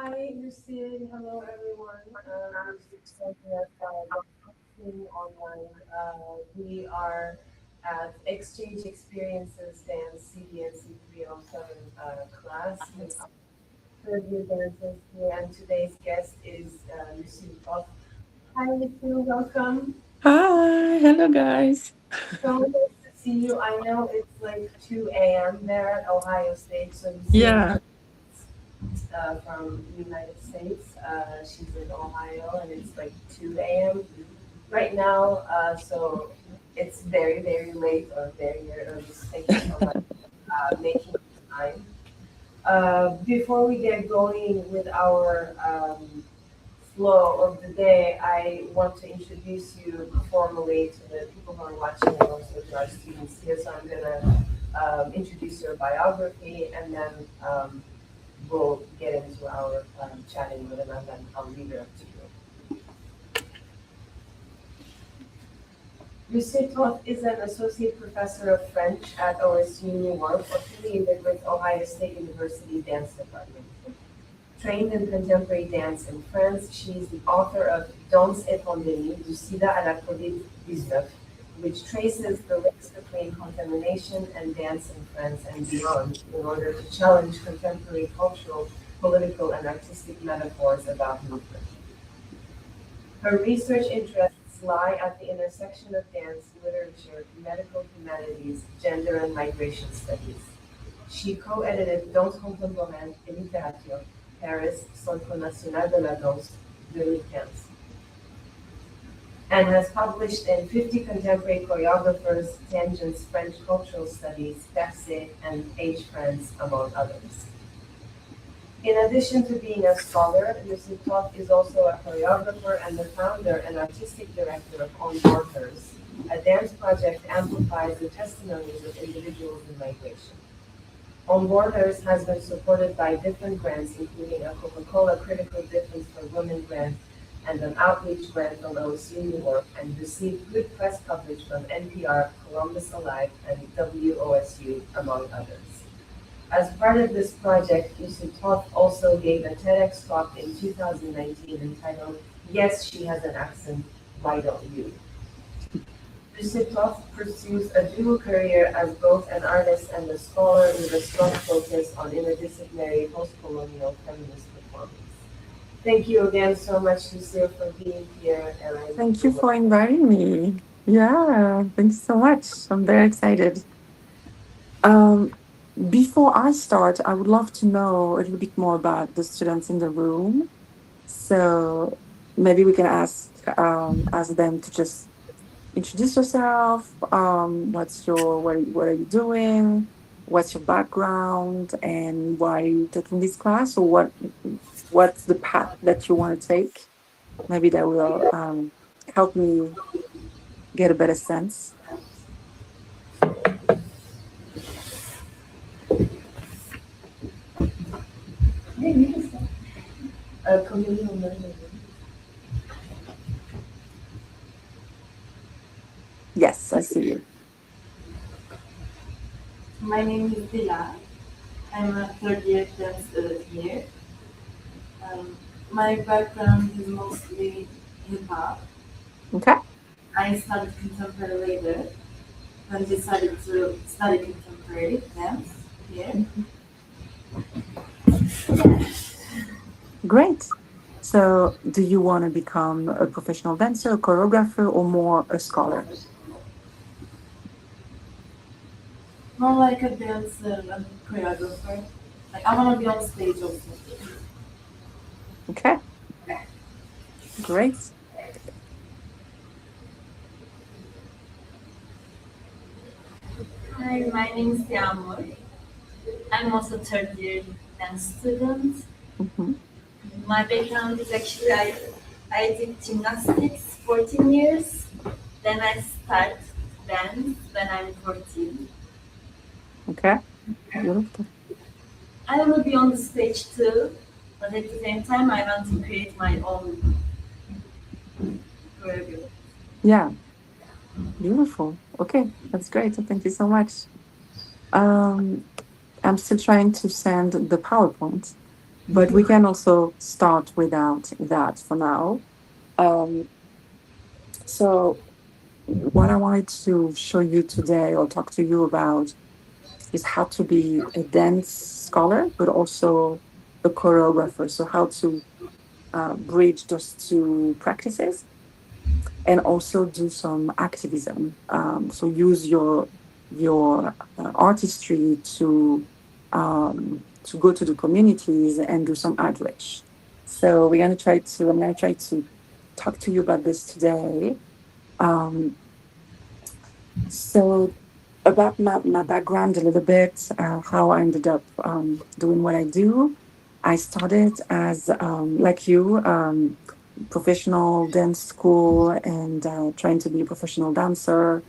Hi, Lucille. Hello, everyone. I'm so excited about listening online. We are at Exchange Experiences Dance CDNC 307 class in our third year dances here, and today's guest is Lucille Toth. Hi, Lucille. Welcome. Hi, hello guys. So nice to see you. I know it's like 2 a.m. there at Ohio State, so Lucille Yeah, from United States. She's in Ohio, and it's like 2 a.m. right now. So it's very, very late or very early. Thank you so much making time. Before we get going with our flow of the day, I want to introduce you formally to the people who are watching and also to our students here. So I'm going to introduce your biography, and then we'll get into our chatting with them, and then I'll leave it up to you. Lucille Toth is an associate professor of French at OSU New York, affiliated with Ohio State University Dance Department. Trained in contemporary dance in France, she is the author of Danses et pandémies, du SIDA à la COVID-19, which traces the links between contamination and dance in France and beyond in order to challenge contemporary cultural, political, and artistic metaphors about movement. Her research interests lie at the intersection of dance, literature, medical humanities, gender, and migration studies. She co-edited Danse contemporaine et littérature, Paris, Centre National de la Danse, 2015, and has published in 50 contemporary choreographers, Tangents, French Cultural Studies, Danses, and Age France, among others. In addition to being a scholar, Lucille Toth is also a choreographer and the founder and artistic director of On Borders, a dance project that amplifies the testimonies of individuals in migration. On Borders has been supported by different grants, including a Coca-Cola Critical Difference for Women grant and an outreach grant from OSU New York, and received good press coverage from NPR, Columbus Alive, and WOSU, among others. As part of this project, Lucille Toth also gave a TEDx talk in 2019 entitled, Yes, She Has an Accent, Why Don't You? Lucille Toth pursues a dual career as both an artist and a scholar with a strong focus on interdisciplinary post-colonial feminist performance. Thank you again so much, Lucille, for being here. And thank you for inviting me. Yeah, thanks so much. I'm very excited. Um, Before I start, I would love to know a little bit more about the students in the room. So maybe we can ask them to just introduce yourself. What are you doing? What's your background, and why are you taking this class, or what's the path that you want to take? Maybe that will help me get a better sense. Yes, I see you. My name is Dila. I'm a third year dance here. My background is mostly hip hop. Okay. I studied contemporary later, then decided to study contemporary dance here. Great. So, do you want to become a professional dancer, a choreographer, or more a scholar? More like a dancer and choreographer. Like I want to be on stage also. Okay, great. Hi, my name is Yağmur. I'm also third year dance student. Hmm. My background is actually I did gymnastics 14 years. Then I start dance when I'm 14. Okay, beautiful. I will be on the stage too, but at the same time I want to create my own choreography. Yeah, beautiful. Okay, that's great. Thank you so much. Um, I'm still trying to send the PowerPoint. but we can also start without that for now. Um, so, what I wanted to show you today or talk to you about is how to be a dance scholar, but also a choreographer. So, how to bridge those two practices and also do some activism. So, use your artistry to go to the communities and do some outreach. So, I'm gonna try to talk to you about this today. Um, so about my background a little bit, how I ended up doing what I do. I started as, like you, professional dance school and trying to be a professional dancer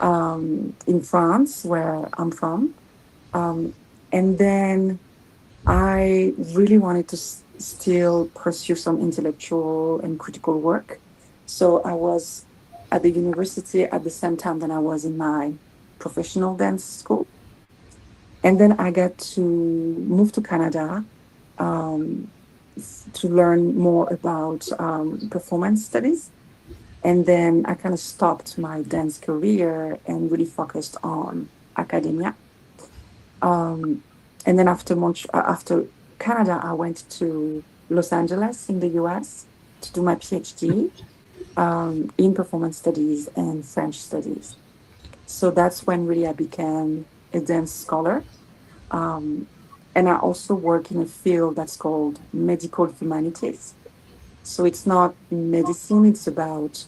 in France, where I'm from. Um, and then I really wanted to still pursue some intellectual and critical work. So I was at the university at the same time that I was in my professional dance school. And then I got to move to Canada um, to learn more about performance studies. And then I kind of stopped my dance career and really focused on academia. Um, and then after Canada, I went to Los Angeles in the US to do my PhD in performance studies and French studies. So that's when really I became a dance scholar. Um, and I also work in a field that's called medical humanities. So it's not medicine, it's about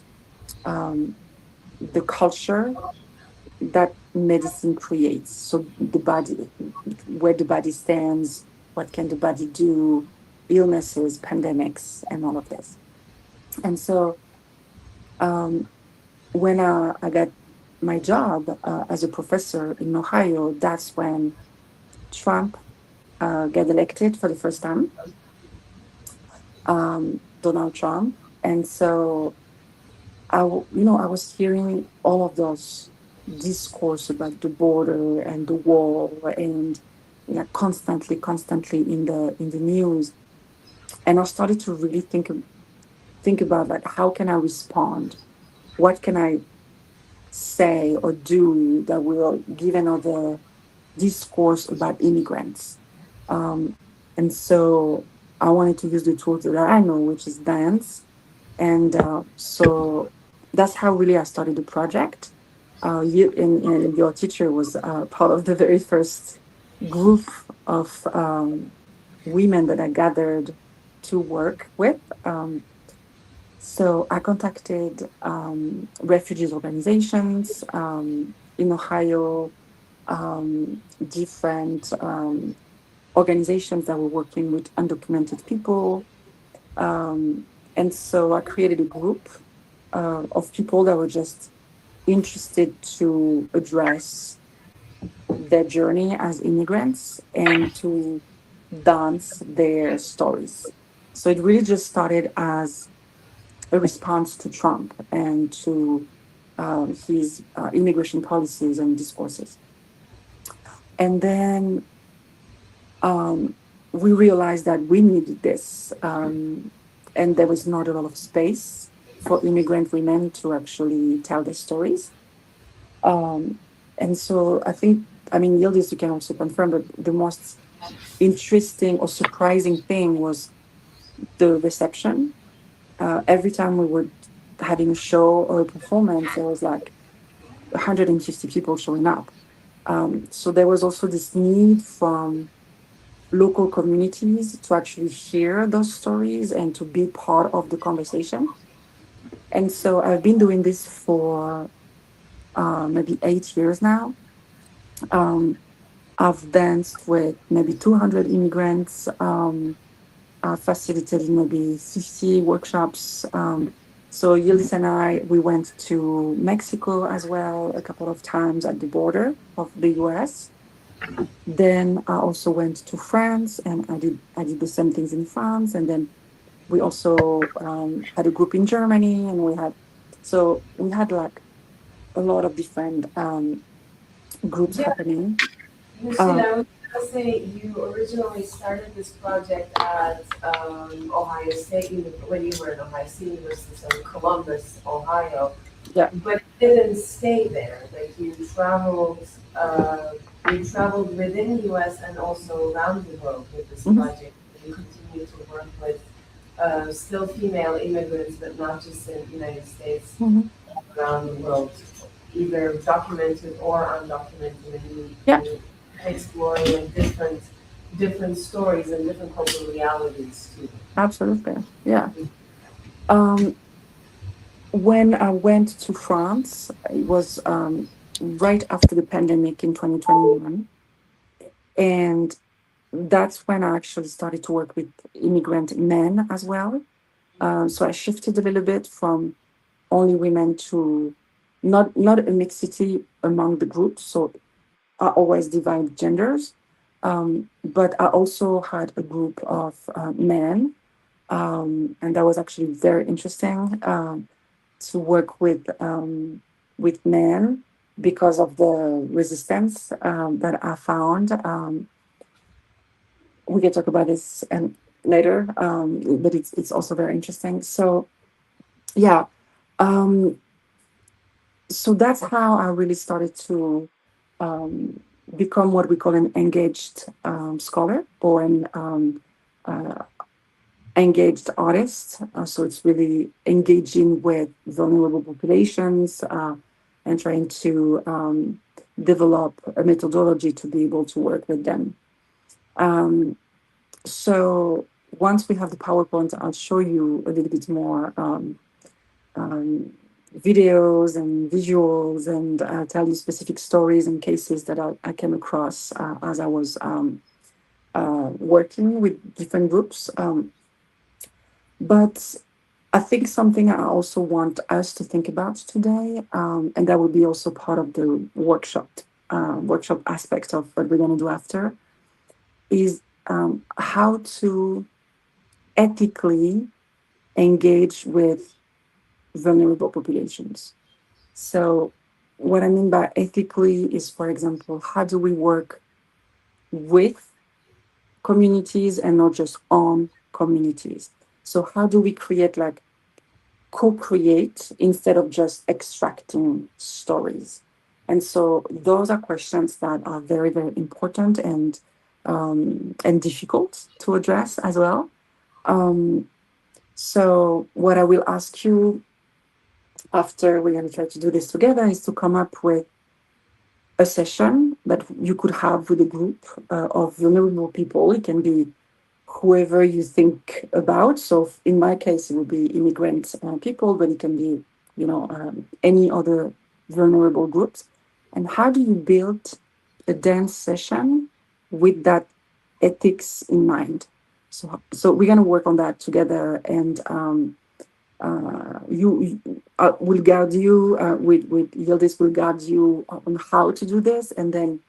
um, the culture that medicine creates. So the body, where the body stands, what can the body do, illnesses, pandemics, and all of this. And so um, when I got my job as a professor in Ohio, that's when Trump got elected for the first time, Donald Trump. And so I was hearing all of those discourse about the border and the wall and constantly in the news. And I started to really think about like how can I respond? What can I say or do that will give another discourse about immigrants? Um, and so I wanted to use the tools that I know, which is dance. And so that's how really I started the project. And your teacher was part of the very first group of women that I gathered to work with. So I contacted refugees organizations in Ohio, different organizations that were working with undocumented people. And so I created a group of people that were just interested to address their journey as immigrants and to dance their stories. So it really just started as a response to Trump and to his immigration policies and discourses. And then we realized that we needed this, and there was not a lot of space for immigrant women to actually tell their stories. And so I mean, Yıldız, you can also confirm, but the most interesting or surprising thing was the reception. Every time we were having a show or a performance, there was like 150 people showing up. So there was also this need from local communities to actually hear those stories and to be part of the conversation. And so I've been doing this for maybe 8 years now. I've danced with maybe 200 immigrants. I've facilitated maybe 50 workshops. So Yıldız and I, we went to Mexico as well a couple of times at the border of the US. Then I also went to France and I did the same things in France. And then we also had a group in Germany and we had like a lot of different groups Yeah. happening. Lucille, to say you originally started this project at Ohio State when you were in Ohio State University, so in Columbus, Ohio. Yeah. But it didn't stay there. Like you traveled within the U.S. and also around the world with this project. You continue to work with still female immigrants, but not just in the United States, around the world, either documented or undocumented, and exploring like different stories and different cultural realities too. Absolutely, yeah. When I went to France, it was right after the pandemic in 2021, and that's when I actually started to work with immigrant men as well. So I shifted a little bit from only women to not a mixity among the groups. So I always divide genders, but I also had a group of men, and that was actually very interesting to work with men because of the resistance that I found. We can talk about this and later, but it's also very interesting. So yeah, so that's how I really started to become what we call an engaged scholar or an engaged artist. So it's really engaging with vulnerable populations and trying to develop a methodology to be able to work with them. So once we have the PowerPoint, I'll show you a little bit more videos and visuals and tell you specific stories and cases that I came across as I was working with different groups. But I think something I also want us to think about today, and that will be also part of the workshop aspect of what we're going to do after, is how to ethically engage with vulnerable populations. So what I mean by ethically is, for example, how do we work with communities and not just on communities? So how do we create, like, co-create instead of just extracting stories? And so those are questions that are very, very important and difficult to address as well. So what I will ask you after we're going to try to do this together is to come up with a session that you could have with a group of vulnerable people. It can be whoever you think about. So in my case, it would be immigrant people, but it can be, any other vulnerable groups. And how do you build a dance session with that ethics in mind? So we're going to work on that together, and you will guide you with Yıldız will guide you on how to do this, and then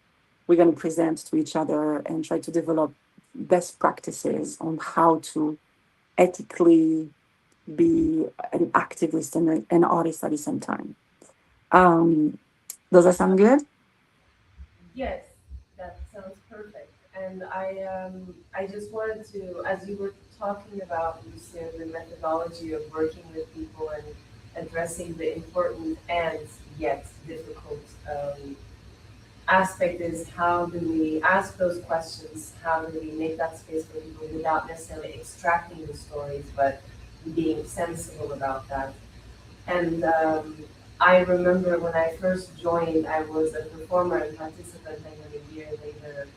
we're going to present to each other and try to develop best practices on how to ethically be an activist and an artist at the same time. Does that sound good? Yes, that sounds perfect. And I just wanted to, as you were talking about, Lucille, the methodology of working with people and addressing the important and yet difficult aspect is how do we ask those questions? How do we make that space for people without necessarily extracting the stories, but being sensible about that? And I remember when I first joined, I was a performer and participant, and then a year later,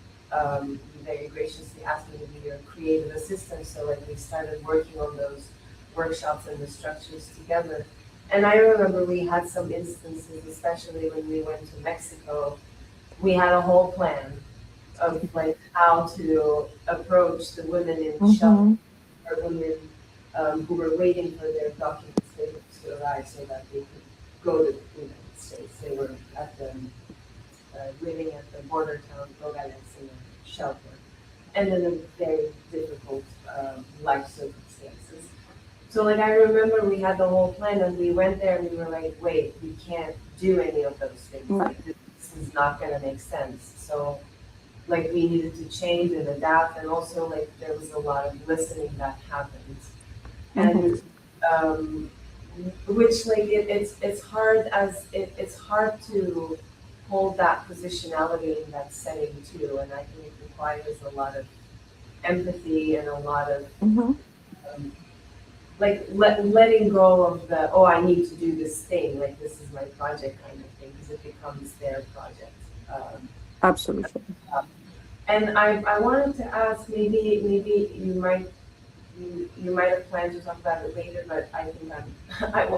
you very graciously asked me to be your creative assistant. So like we started working on those workshops and the structures together. And I remember we had some instances, especially when we went to Mexico, we had a whole plan of like how to approach the women in shelter, or women who were waiting for their documents to arrive so that they could go to the United States. They were at the living at the border town Nogales in a shelter, and in a very difficult life circumstances. So like I remember we had the whole plan, and we went there and we were like, wait, we can't do any of those things. Like, this is not going to make sense. So like we needed to change and adapt, and also like there was a lot of listening that happened. And which like it's hard it's hard to hold that positionality in that setting too, and I think it requires a lot of empathy and a lot of like letting go of the, oh, I need to do this thing, like this is my project kind of thing, because it becomes their project. Absolutely. And I wanted to ask, maybe you might have planned to talk about it later, but I think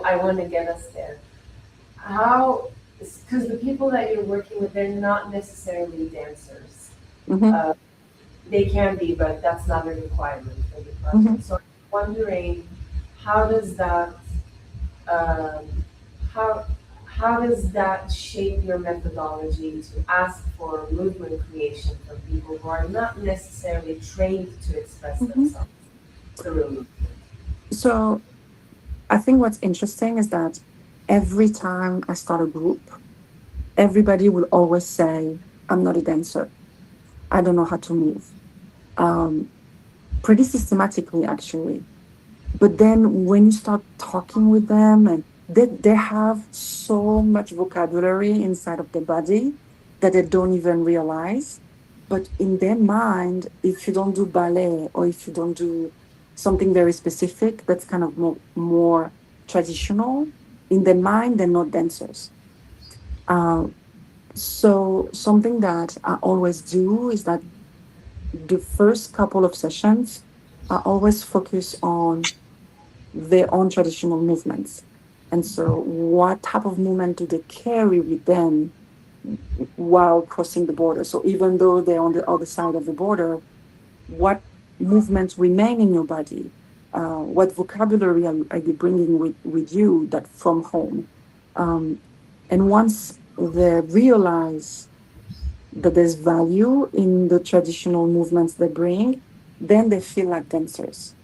I want to get us there. How, because the people that you're working with, they're not necessarily dancers. They can be, but that's not a requirement for the project. So I'm wondering, how does that how does that shape your methodology to ask for movement creation from people who are not necessarily trained to express themselves through movement? So I think what's interesting is that every time I start a group, everybody will always say, I'm not a dancer. I don't know how to move. Pretty systematically, actually. But then when you start talking with them, and they have so much vocabulary inside of their body that they don't even realize. But in their mind, if you don't do ballet or if you don't do something very specific that's kind of more traditional, in their mind, they're not dancers. So something that I always do is that the first couple of sessions, I always focus on their own traditional movements. And so what type of movement do they carry with them while crossing the border? So even though they're on the other side of the border, what movements remain in your body? What vocabulary are you bringing with you that from home? And once they realize that there's value in the traditional movements they bring, then they feel like dancers.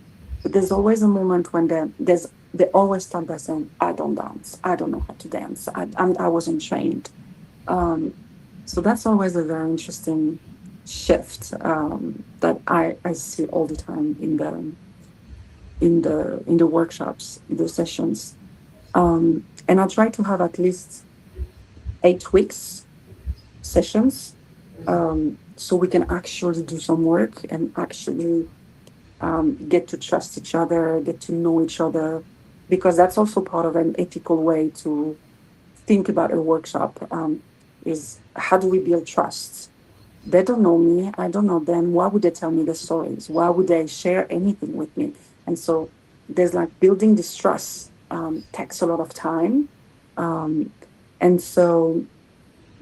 But there's always a moment when they always start by saying, I don't dance. I don't know how to dance. I wasn't trained. So that's always a very interesting shift that I see all the time in the workshops, in the sessions. And I try to have at least 8 weeks sessions, so we can actually do some work and actually get to trust each other, get to know each other, because that's also part of an ethical way to think about a workshop, is how do we build trust? They don't know me, I don't know them. Why would they tell me the stories? Why would they share anything with me? And so there's like building this trust takes a lot of time. And so,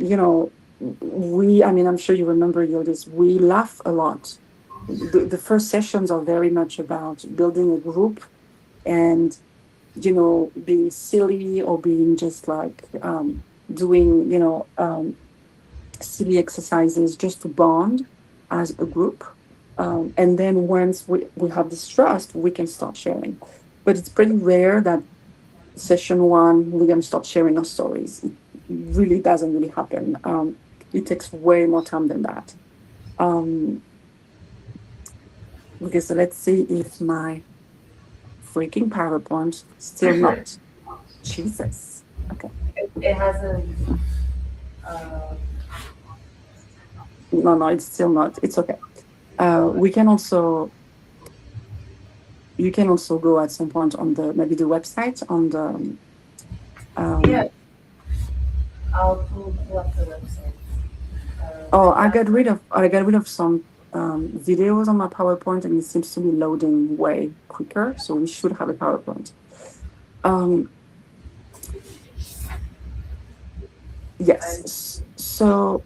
I'm sure you remember, Yıldız, we laugh a lot. The first sessions are very much about building a group and, being silly or being just like doing, silly exercises just to bond as a group. And then once we have this trust, we can start sharing. But it's pretty rare that session 1, we're going to start sharing our stories. It really doesn't really happen. It takes way more time than that. Okay, so let's see if my freaking PowerPoint still not. Jesus. Okay. It hasn't. No, it's still not. It's okay. You can also go at some point on maybe the website on the. Yeah. I'll pull up the website. I got rid of some videos on my PowerPoint, and it seems to be loading way quicker. So we should have a PowerPoint. Yes. So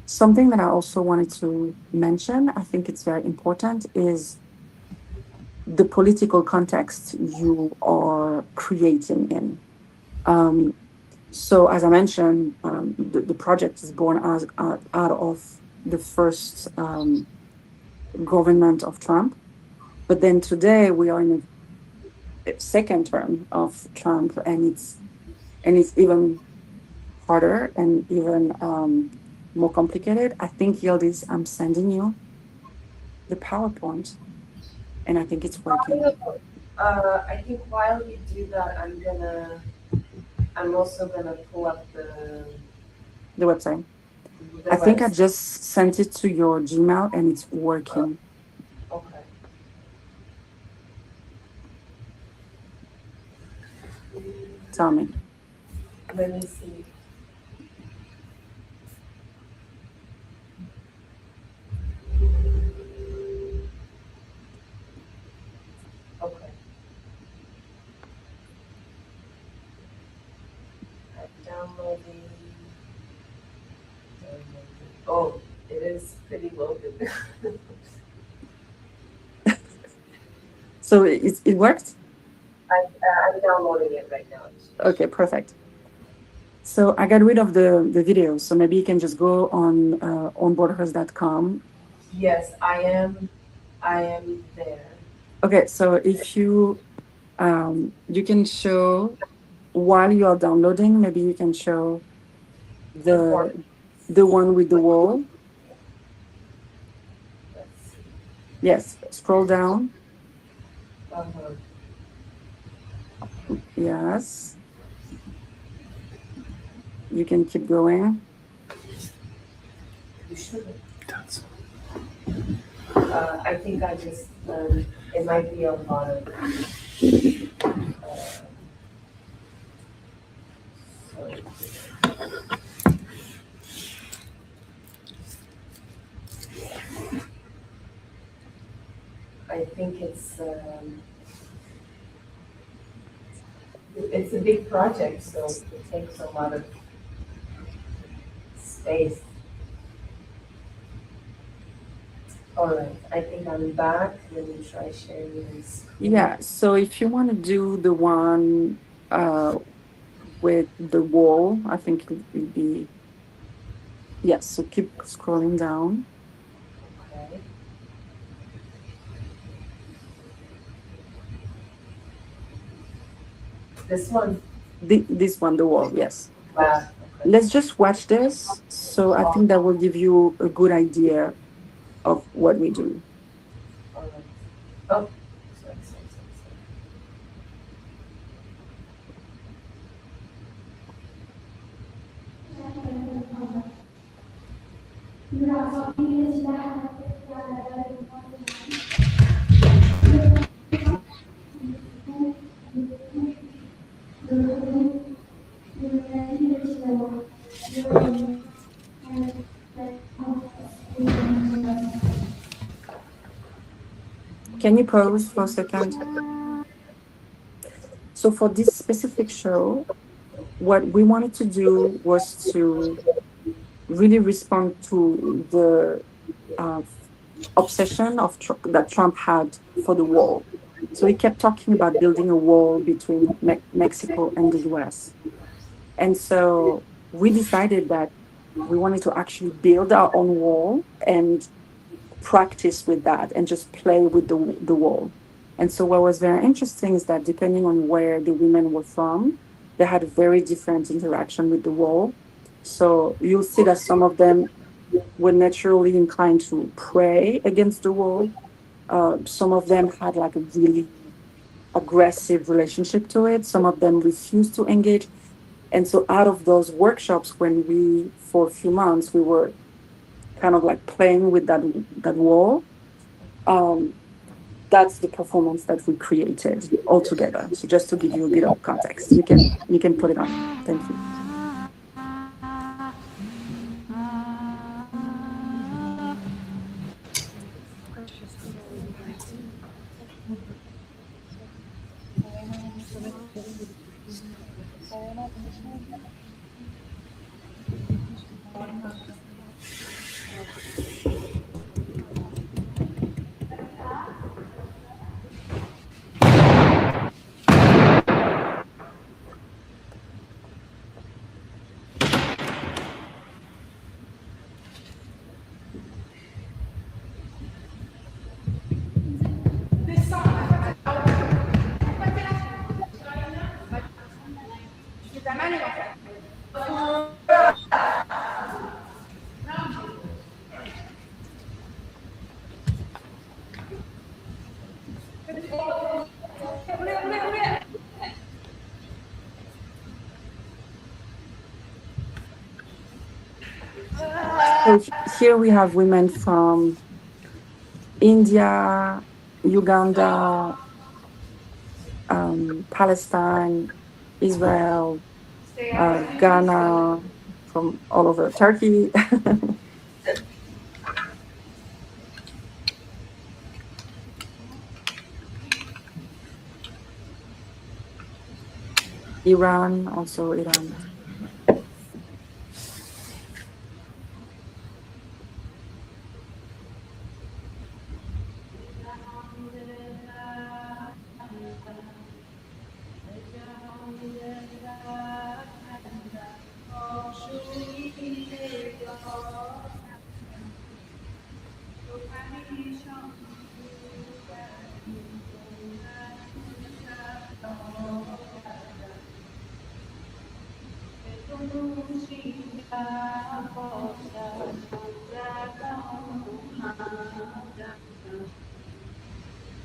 something that I also wanted to mention, I think it's very important, is the political context you are creating in. So as I mentioned, the project is born out of the first government of Trump. But then today we are in a second term of Trump, and it's even harder and even more complicated, I think Yıldız, I'm sending you the PowerPoint, and I think it's working. I think while we do that, I'm also gonna pull up The website. the I think I website. just sent it to your Gmail, and it's working. Okay. Tell me. Let me see. Okay. I'm downloading. Oh, it is pretty loaded. So it worked? I'm downloading it right now. Okay, perfect. So I got rid of the video, so maybe you can just go on onboardhers.com. Yes, I am there. Okay, so if you you can show while you are downloading, maybe you can show the one with the wall. Let's see. Yes, scroll down. Uh-huh. Yes. You can keep going. You should. I think I just, it might be a lot of, sorry. I think it's a big project, so it takes a lot of space. All right, I think I'm back. Let me try sharing this. Yeah, so if you want to do the one with the wall, I think it would be, yes, so keep scrolling down. Okay. This one? This one, the wall, yes. Okay. Let's just watch this. So I think that will give you a good idea of what we do. All right. Oh, sorry. Can you pause for a second? So for this specific show, what we wanted to do was to really respond to the obsession that Trump had for the wall. So he kept talking about building a wall between Mexico and the US. And so we decided that we wanted to actually build our own wall and practice with that and just play with the wall. And so what was very interesting is that depending on where the women were from, they had a very different interaction with the wall. So you'll see that some of them were naturally inclined to pray against the wall. Some of them had like a really aggressive relationship to it. Some of them refused to engage. And so out of those workshops, when we, for a few months, we were kind of like playing with that wall, that's the performance that we created all together. So just to give you a bit of context, you can put it on. Thank you. So here we have women from India, Uganda, Palestine, Israel, Ghana, from all over Turkey. Iran, also Iran.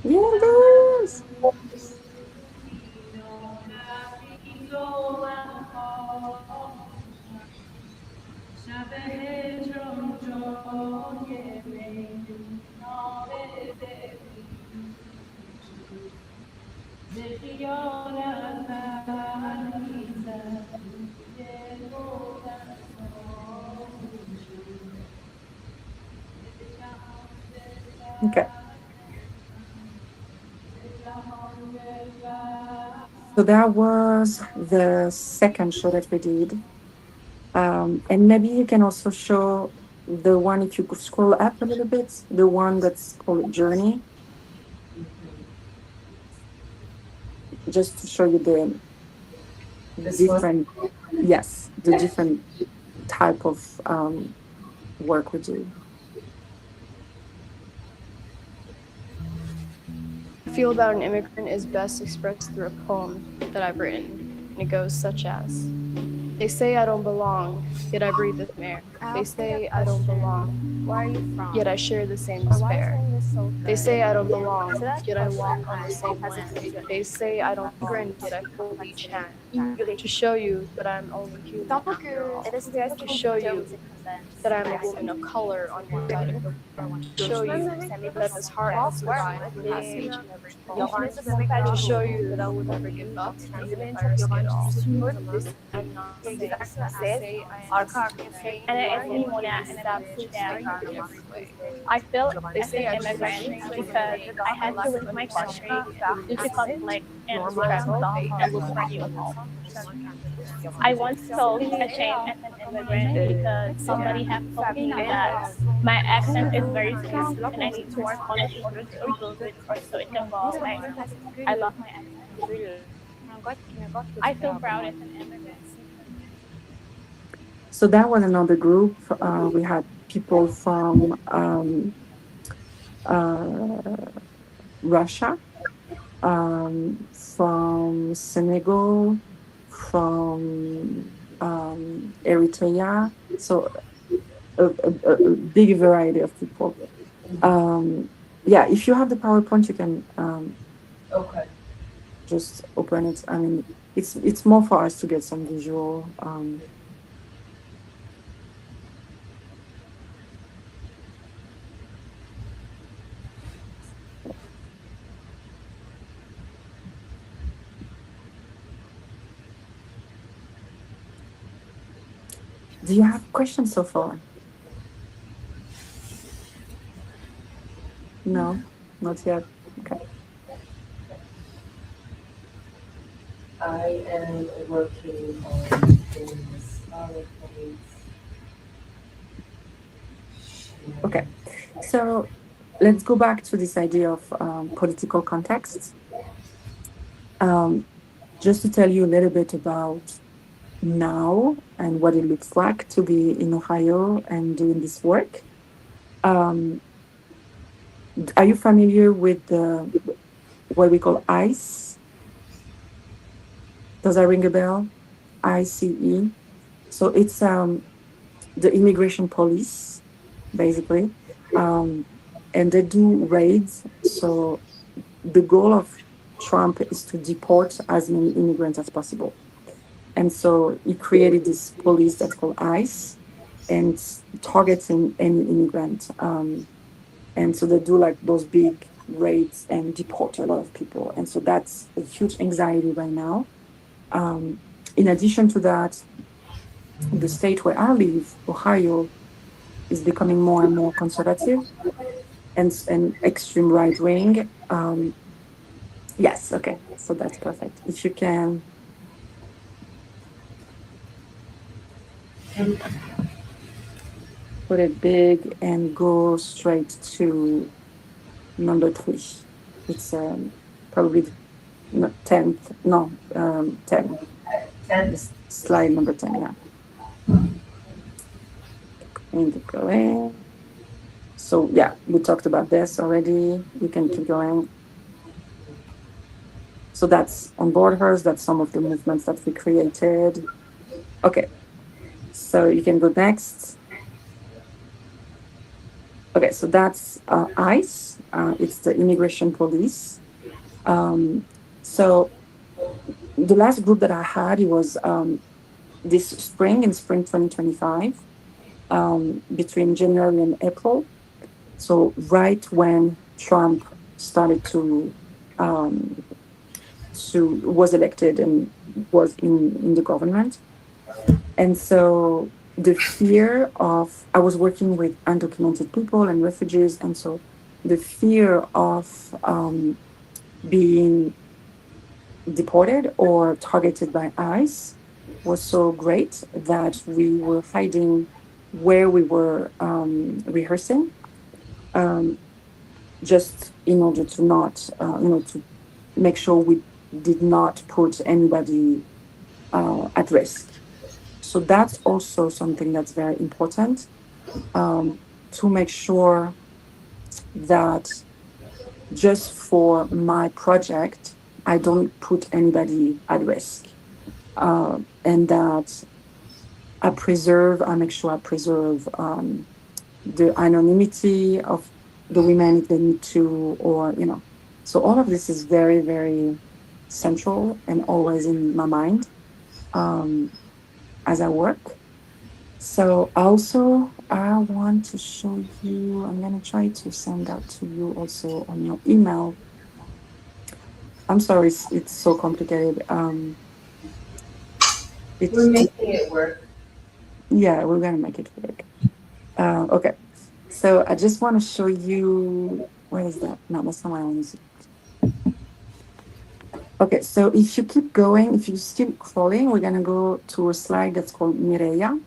Yıldız. Okay. So that was the second show that we did. And maybe you can also show the one, if you could scroll up a little bit, the one that's called Journey. Just to show you the This different, yes, the different type of work we do. Feel about an immigrant is best expressed through a poem that I've written. And it goes such as, they say I don't belong, yet I breathe the air. They say I don't belong, Where are you from? yet I share the same Or why is despair. English so good? They say I don't belong, So that's yet I question walk on I the same hesitate land. to They say I don't grin, yet I fold each hand. To show you that I'm only human after all. It is To show you that I'm a woman of color on your side of the world. To show you that his heart has survived past each and every fall. To show you that I will never give up, even if I risk it all. This I'm not saying. I say I am saying And I it's me, am Mona, a and that's in every way. I feel They as say an I'm immigrant strange because I had to leave my country due to conflict and struggle and look for a new home. I once felt ashamed as an immigrant because somebody had told me that my accent is very strong and I need to work on it in order to improve it or so it can go away. I love my accent. I feel proud as an immigrant. So that was another group. We had people from Russia, from Senegal, from Eritrea. So a big variety of people. Yeah, if you have the PowerPoint, you can Okay. just open it. I mean, it's more for us to get some visual. Do you have questions so far? No, not yet. Okay. I am working on things, PowerPoint. Okay. So let's go back to this idea of political context. Just to tell you a little bit about now and what it looks like to be in Ohio and doing this work. Are you familiar with what we call ICE? Does that ring a bell? ICE. So it's the immigration police, basically, and they do raids. So the goal of Trump is to deport as many immigrants as possible. And so he created this police that's called ICE, and targeting any immigrant. And so they do like those big raids and deport a lot of people. And so that's a huge anxiety right now. In addition to that, the state where I live, Ohio, is becoming more and more conservative and extreme right wing. Yes, okay, so that's perfect. If you can. Put it big and go straight to number 3. It's probably 10th, no, 10. 10. Slide number 10, yeah. And keep going. So yeah, we talked about this already. You can keep going. So that's on Borders. That's some of the movements that we created. Okay, so you can go next. Okay, so that's ICE. It's the immigration police. So the last group that I had, it was this spring, in spring 2025, between January and April. So right when Trump started was elected and was in the government. And so the fear of, I was working with undocumented people and refugees, and so the fear of being deported or targeted by ICE was so great that we were hiding where we were rehearsing, just in order to not, to make sure we did not put anybody at risk. So that's also something that's very important, to make sure that just for my project, I don't put anybody at risk, and that I make sure I preserve the anonymity of the women if they need to, or, so all of this is very, very central and always in my mind as I work. So also, I want to show you, I'm going to try to send that to you also on your email. I'm sorry, it's so complicated. We're making it work. Yeah, we're going to make it work. Okay, so I just want to show you, where is that? No, that's not what I want to see. Okay, so if you keep going, if you keep scrolling, we're going to go to a slide that's called Mireya.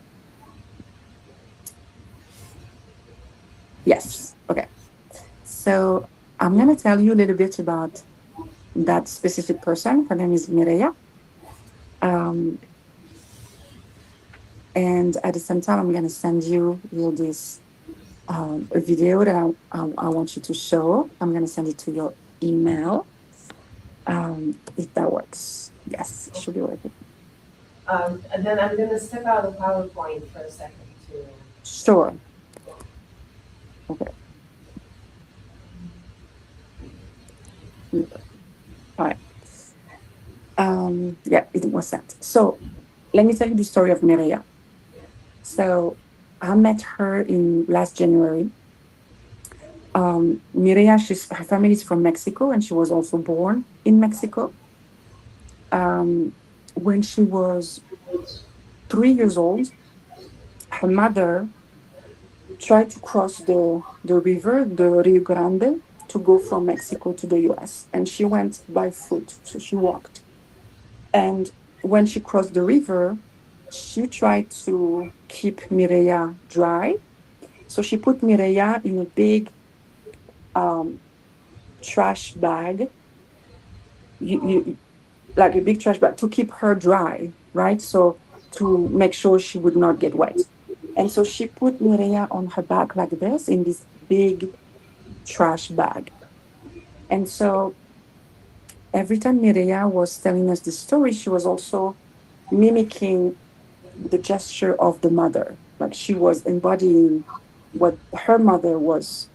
Yes, okay. So I'm going to tell you a little bit about that specific person. Her name is Mireya. And at the same time, I'm going to send you this a video that I want you to show. I'm going to send it to your email. If that works. Yes, it should be working. And then I'm going to step out of PowerPoint for a second too. Sure. Okay. All right. Yeah, it was sent. So let me tell you the story of Mireya. So I met her in last January. Mireya, her family is from Mexico, and she was also born in Mexico. When she was 3 years old, her mother tried to cross the river, the Rio Grande, to go from Mexico to the US. And she went by foot, so she walked. And when she crossed the river, she tried to keep Mireya dry. So she put Mireya in a big trash bag, like a big trash bag, to keep her dry, right? So to make sure she would not get wet. And so she put Mireya on her back like this, in this big trash bag. And so every time Mireya was telling us the story, she was also mimicking the gesture of the mother. Like she was embodying what her mother was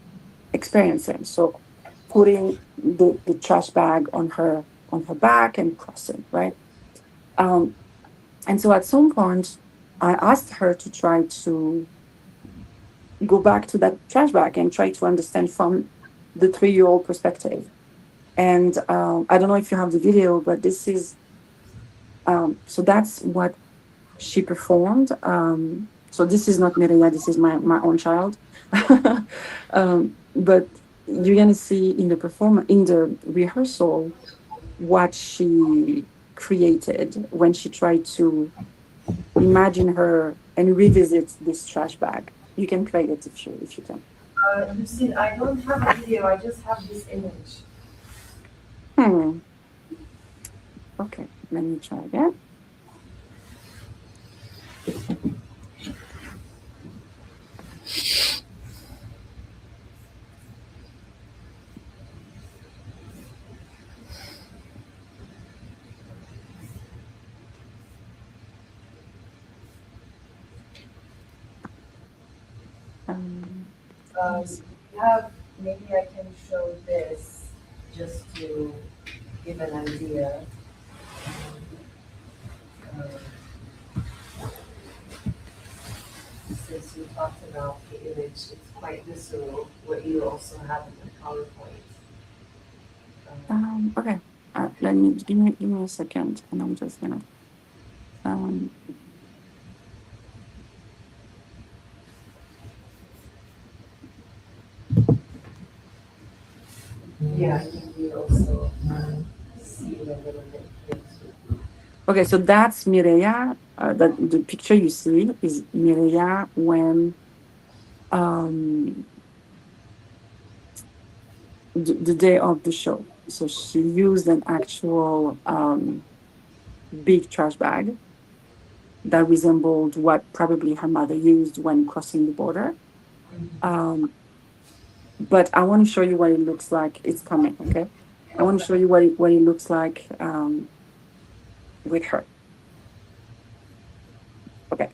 experiencing. So putting the trash bag on her back and crossing, right? And so at some point, I asked her to try to go back to that trash bag and try to understand from the 3-year-old perspective. And I don't know if you have the video, but this is, so that's what she performed. So this is not Mireia, this is my own child. But you're gonna see in the rehearsal, what she created when she tried to imagine her and revisit this trash bag. You can play it if you can. Lucille, I don't have a video, I just have this image. Okay, let me try again. Maybe I can show this just to give an idea. Since we talked about the image, it's quite visceral, what you also have in the PowerPoint. Okay, let me give me a second, and I'm just gonna. Yeah, I think we also see a little bit. Okay, so that's Mireia. The picture you see is Mireia when the day of the show. So she used an actual big trash bag that resembled what probably her mother used when crossing the border. But I want to show you what it looks like. It's coming, okay? I want to show you what it looks like with her. Okay.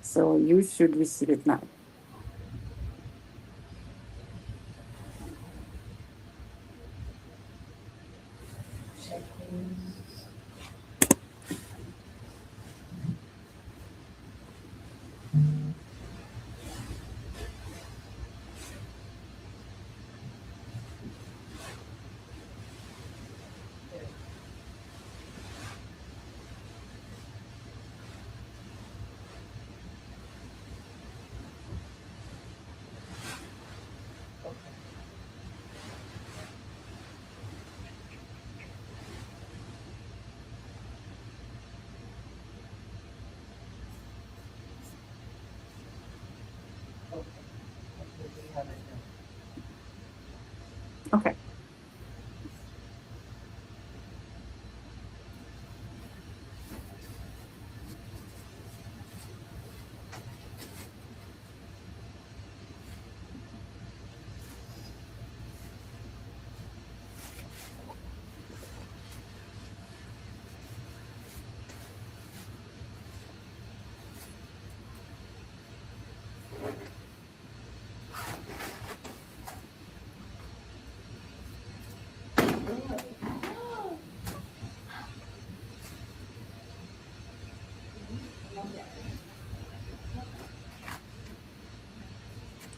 So you should receive it now. Okay.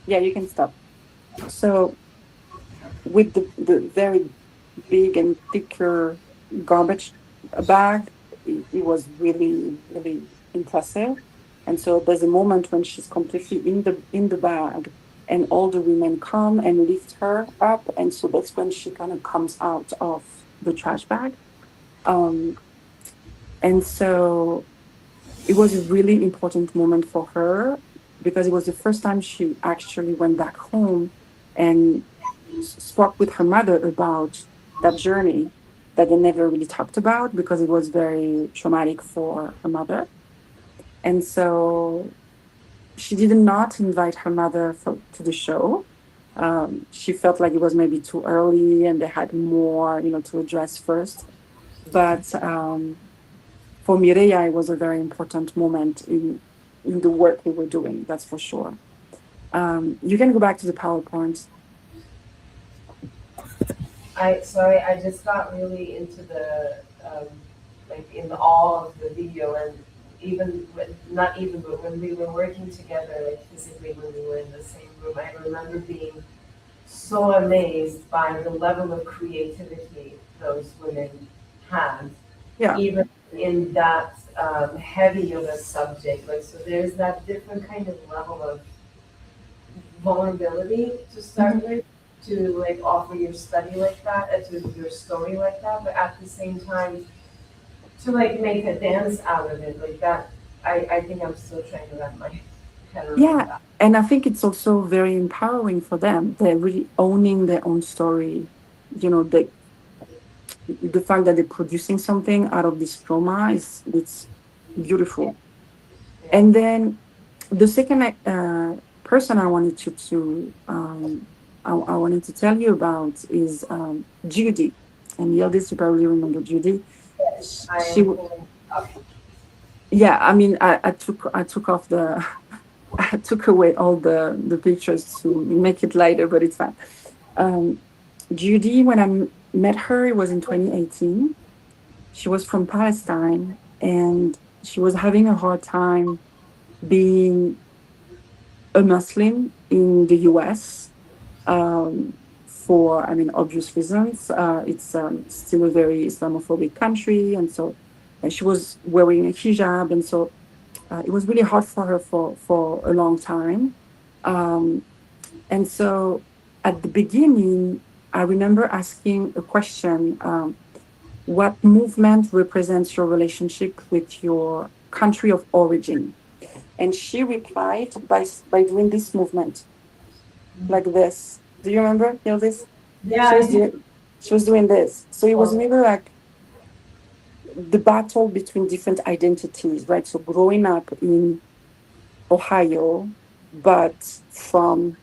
Yeah, you can stop. So with the very big and thicker garbage bag, it was really, really impressive. And so there's a moment when she's completely in the bag, and all the women come and lift her up, and so that's when she kind of comes out of the trash bag. And so it was a really important moment for her, because it was the first time she actually went back home and spoke with her mother about that journey that they never really talked about, because it was very traumatic for her mother. And so she did not invite her mother to the show. She felt like it was maybe too early and they had more, to address first. But for Mireia, it was a very important moment in the work we were doing, that's for sure. You can go back to the PowerPoint. I just got really into the in the awe of the video, and but when we were working together, like physically when we were in the same room, I remember being so amazed by the level of creativity those women had, Yeah. even in that heavy of a subject. Like, so there's that different kind of level of vulnerability to start with, to like offer your study like that, to your story like that, but at the same time, to like make a dance out of it, like that, I think I'm still trying to wrap my head around Yeah. that. And I think it's also very empowering for them. They're really owning their own story. You know, the fact that they're producing something out of this trauma it's beautiful. And then the second person I wanted I wanted to tell you about is Judy. And Yıldız, you probably remember Judy. I She am w- pulling up. yeah, I mean, I took off the I took away all the pictures to make it lighter, but it's fine. Um, Judy, when met her, it was in 2018. She was from Palestine, and she was having a hard time being a Muslim in the US, for, I mean, obvious reasons. It's still a very Islamophobic country, and she was wearing a hijab, and so it was really hard for her for a long time. Um, and so at the beginning, I remember asking a question: what movement represents your relationship with your country of origin? And she replied by doing this movement, like this. Do you remember, Yıldız? Yeah, She was doing this. So it was really like the battle between different identities, right? So growing up in Ohio, but from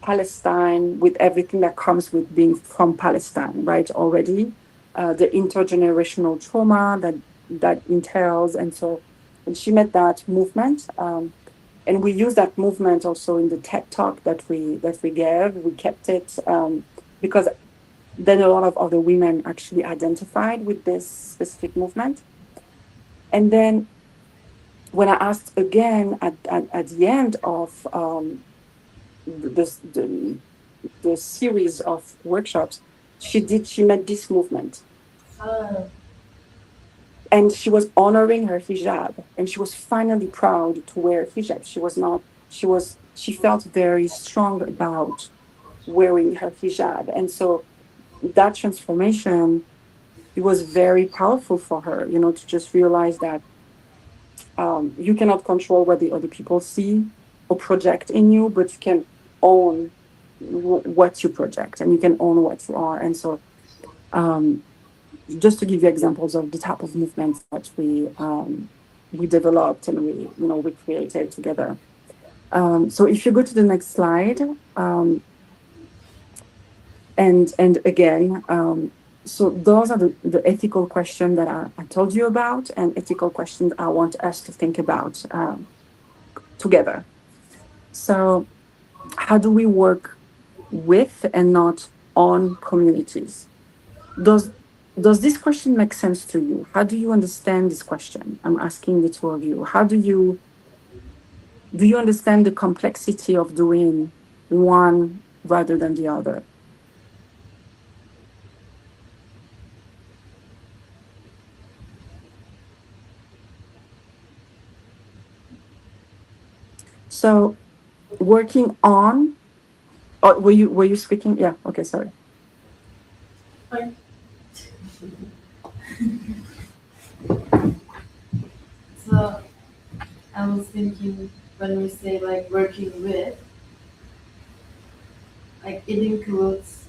Palestine, with everything that comes with being from Palestine, right? Already, the intergenerational trauma that entails, and she made that movement, and we use that movement also in the TED talk that we gave. We kept it, because then a lot of other women actually identified with this specific movement. And then when I asked again at the end of the, the series of workshops, she made this movement. And she was honoring her hijab, and she was finally proud to wear hijab. She felt very strong about wearing her hijab. And so that transformation, it was very powerful for her, to just realize that you cannot control what the other people see or project in you, but you can own what you project, and you can own what you are. And so, just to give you examples of the type of movements that we developed and we created together. So if you go to the next slide, and again, so those are the ethical questions that I told you about, and ethical questions I want us to think about together. So how do we work with and not on communities? Does this question make sense to you? How do you understand this question? I'm asking the two of you. How do you understand the complexity of doing one rather than the other? So working on, oh, were you speaking? Yeah, okay, sorry. So I was thinking, when we say like working with, like it includes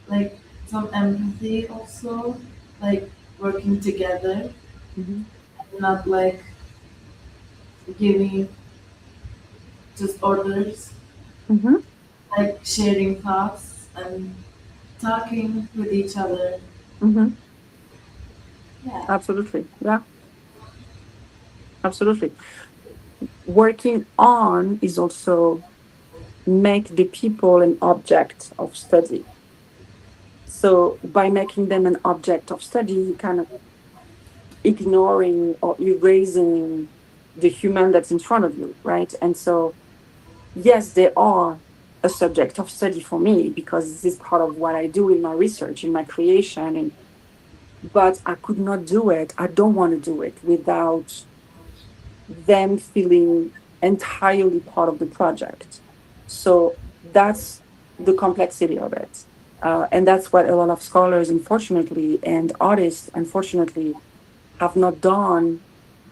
like some empathy also, like working together, not like giving just orders, like sharing thoughts and talking with each other. Yeah. Absolutely. Yeah. Absolutely. Working on is also make the people an object of study. So by making them an object of study, you kind of ignoring or erasing the human that's in front of you, right? And so, yes, they are a subject of study for me because this is part of what I do in my research, in my creation, and but I could not do it. I don't want to do it without them feeling entirely part of the project. So that's the complexity of it. And that's what a lot of scholars, unfortunately, and artists, unfortunately, have not done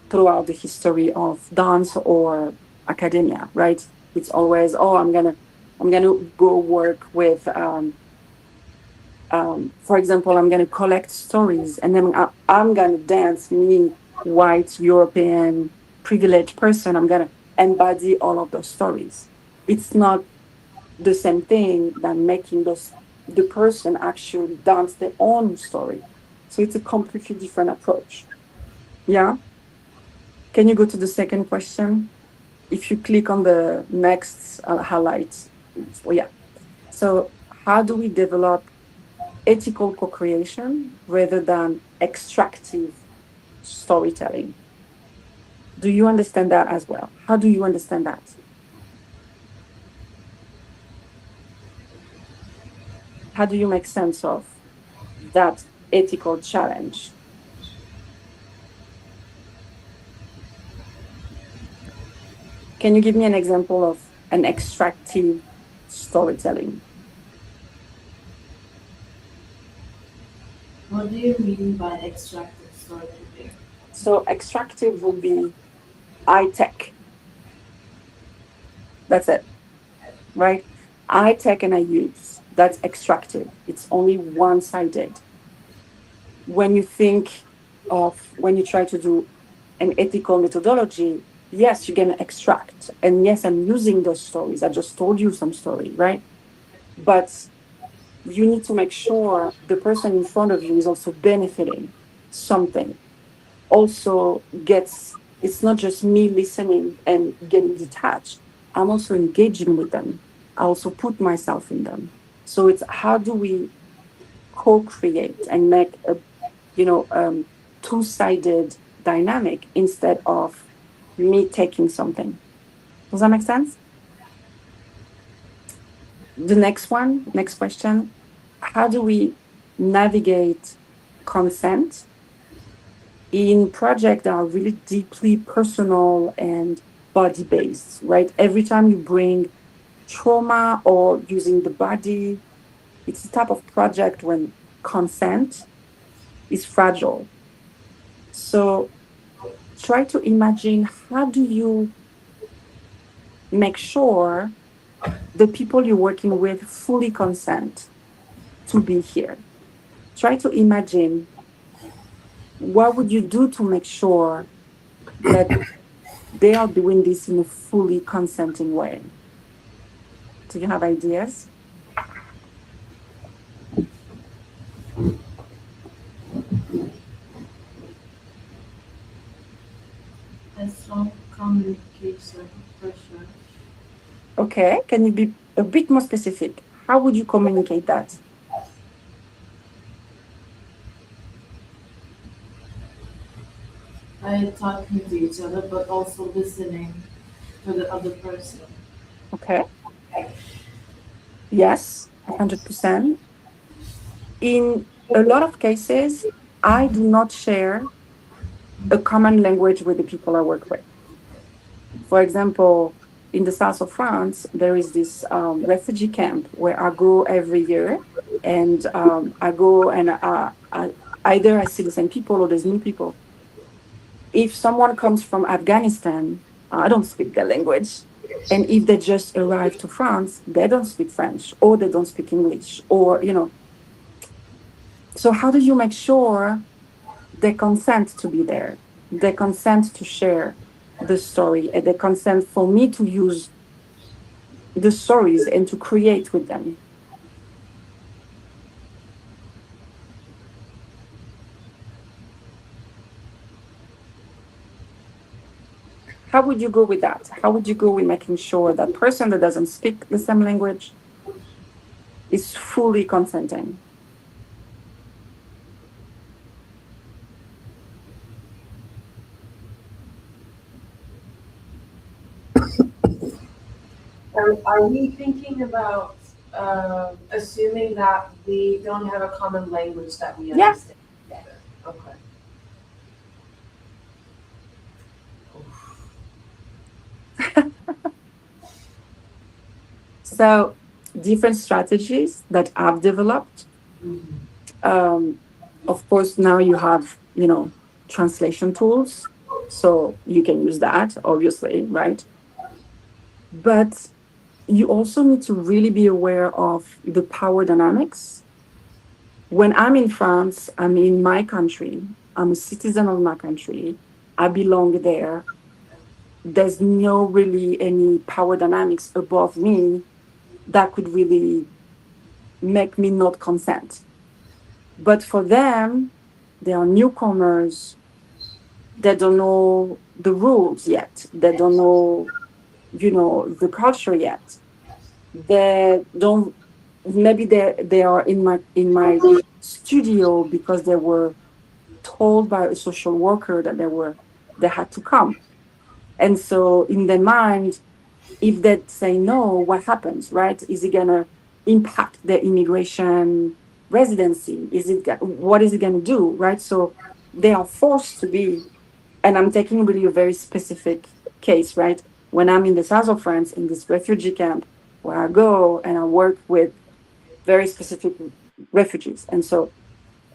throughout the history of dance or academia, right? It's always, oh, I'm gonna go work with, for example, I'm gonna collect stories, and then I'm gonna dance, me, white European privileged person. I'm gonna embody all of those stories. It's not the same thing than making the person actually dance their own story. So it's a completely different approach. Yeah. Can you go to the second question? If you click on the next highlight. Oh, yeah. So how do we develop ethical co-creation rather than extractive storytelling? Do you understand that as well? How do you understand that? How do you make sense of that ethical challenge? Can you give me an example of an extractive storytelling? What do you mean by extractive storytelling? So extractive would be I tech. That's it, right? I tech and I use. That's extractive. It's only one-sided. When you think of, when you try to do an ethical methodology, yes, you're going to extract. And yes, I'm using those stories. I just told you some story, right? But you need to make sure the person in front of you is also benefiting something. Also gets, it's not just me listening and getting detached. I'm also engaging with them. I also put myself in them. So it's how do we co-create and make a, two-sided dynamic instead of me taking something. Does that make sense? The next question, how do we navigate consent in projects that are really deeply personal and body-based, right? Every time you bring trauma or using the body, it's the type of project when consent is fragile. So try to imagine, how do you make sure the people you're working with fully consent to be here? Try to imagine, what would you do to make sure that they are doing this in a fully consenting way? Do you have ideas? A strong communication pressure. Okay, can you be a bit more specific? How would you communicate that? By talking to each other, but also listening to the other person. Okay. Yes, 100%. In a lot of cases, I do not share a common language with the people I work with. For example, in the south of France, there is this refugee camp where I go every year, and I go and either I see the same people or there's new people. If someone comes from Afghanistan, I don't speak their language. And if they just arrived to France, they don't speak French or they don't speak English or. So how do you make sure they consent to be there? They consent to share the story, and they consent for me to use the stories and to create with them. How would you go with that? How would you go with making sure that person that doesn't speak the same language is fully consenting? Are we thinking about assuming that we don't have a common language that we Yeah. understand together? Okay. So different strategies that I've developed. Of course, now you have, translation tools. So you can use that, obviously, right? But you also need to really be aware of the power dynamics. When I'm in France, I'm in my country, I'm a citizen of my country, I belong there. There's no really any power dynamics above me that could really make me not consent. But for them, they are newcomers. They don't know the rules yet. They don't know, the culture yet. They don't. Maybe they are in my studio because they were told by a social worker that they had to come. And so in their mind, if they say no, what happens, right? Is it gonna impact their immigration residency? What is it gonna do, right? So they are forced to be, and I'm taking really a very specific case, right? When I'm in the south of France in this refugee camp, where I go and I work with very specific refugees, and so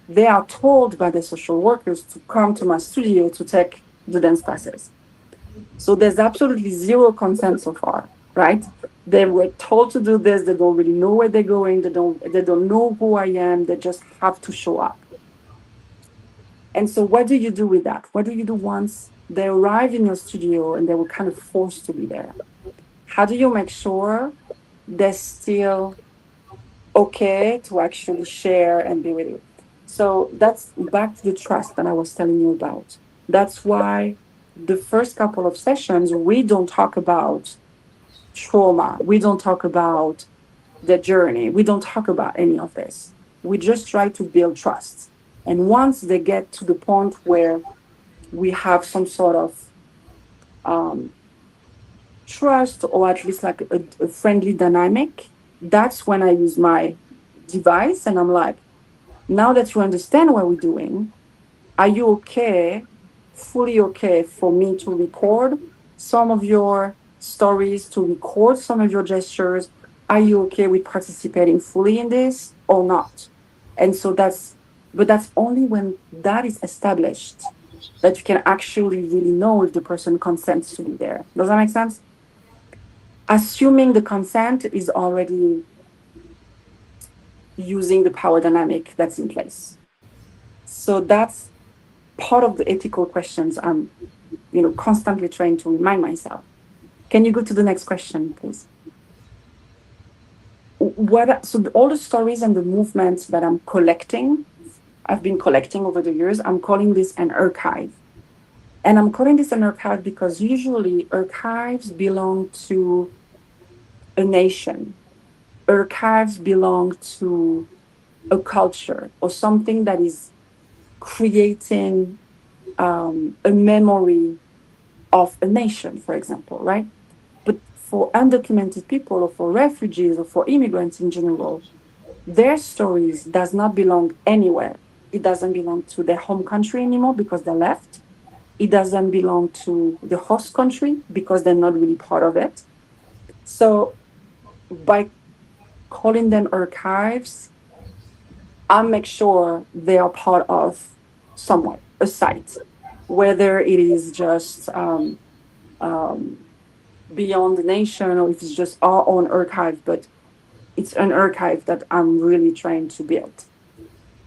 they are told by the social workers to come to my studio to take the dance classes. So there's absolutely zero consent so far, right? They were told to do this. They don't really know where they're going. They don't know who I am. They just have to show up. And so what do you do with that? What do you do once they arrive in your studio and they were kind of forced to be there? How do you make sure they're still okay to actually share and be with you? So that's back to the trust that I was telling you about. That's why the first couple of sessions, we don't talk about trauma. We don't talk about the journey. We don't talk about any of this. We just try to build trust. And once they get to the point where we have some sort of um, trust, or at least like a friendly dynamic, that's when I use my device and I'm like, now that you understand what we're doing, are you okay, fully okay for me to record some of your stories, to record some of your gestures? Are you okay with participating fully in this or not? And so but that's only when that is established that you can actually really know if the person consents to be there. Does that make sense? Assuming the consent is already using the power dynamic that's in place. So that's part of the ethical questions I'm, constantly trying to remind myself. Can you go to the next question, please? So all the stories and the movements that I've been collecting over the years, I'm calling this an archive. And I'm calling this an archive because usually archives belong to a nation. Archives belong to a culture or something that is creating a memory of a nation, for example, right? But for undocumented people or for refugees or for immigrants in general, their stories does not belong anywhere. It doesn't belong to their home country anymore because they left. It doesn't belong to the host country because they're not really part of it. So by calling them archives, I make sure they are part of somewhere, a site, whether it is just beyond the nation or if it's just our own archive, but it's an archive that I'm really trying to build.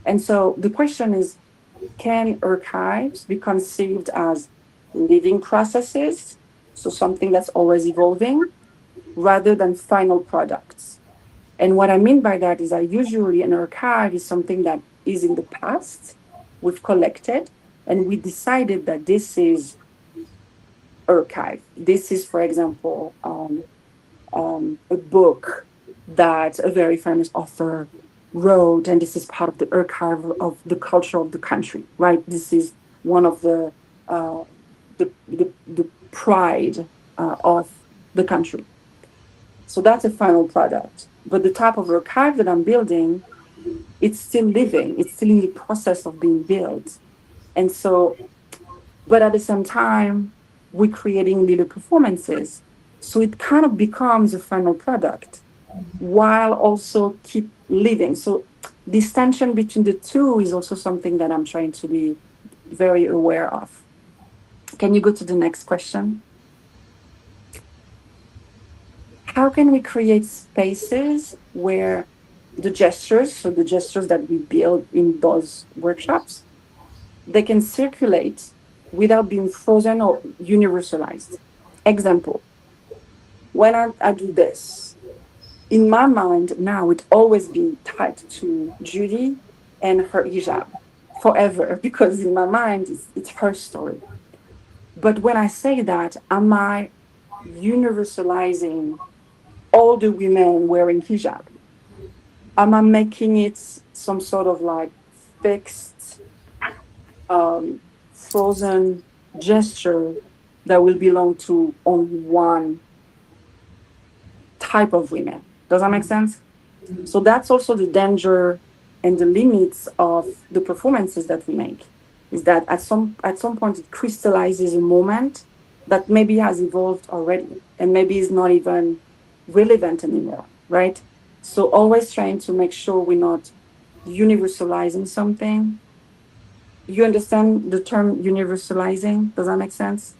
And so the question is, can archives be conceived as living processes, so something that's always evolving, rather than final products? And what I mean by that is an archive is something that is in the past, we've collected, and we decided that this is archive. This is, for example, a book that a very famous author wrote, and this is part of the archive of the culture of the country, right? This is one of the pride of the country. So that's a final product. But the type of archive that I'm building, it's still living. It's still in the process of being built. And so, but at the same time, we're creating little performances. So it kind of becomes a final product while also keep living. So this tension between the two is also something that I'm trying to be very aware of. Can you go to the next question? How can we create spaces where the gestures, so the gestures that we build in those workshops, they can circulate without being frozen or universalized? Example, when I do this, in my mind now, it's always been tied to Judy and her hijab forever, because in my mind, it's her story. But when I say that, am I universalizing all the women wearing hijab? Am I making it some sort of like fixed, frozen gesture that will belong to only one type of women? Does that make sense? So that's also the danger and the limits of the performances that we make, is that at some point it crystallizes a moment that maybe has evolved already and maybe is not even relevant anymore, right? So always trying to make sure we're not universalizing something. You understand the term universalizing? Does that make sense?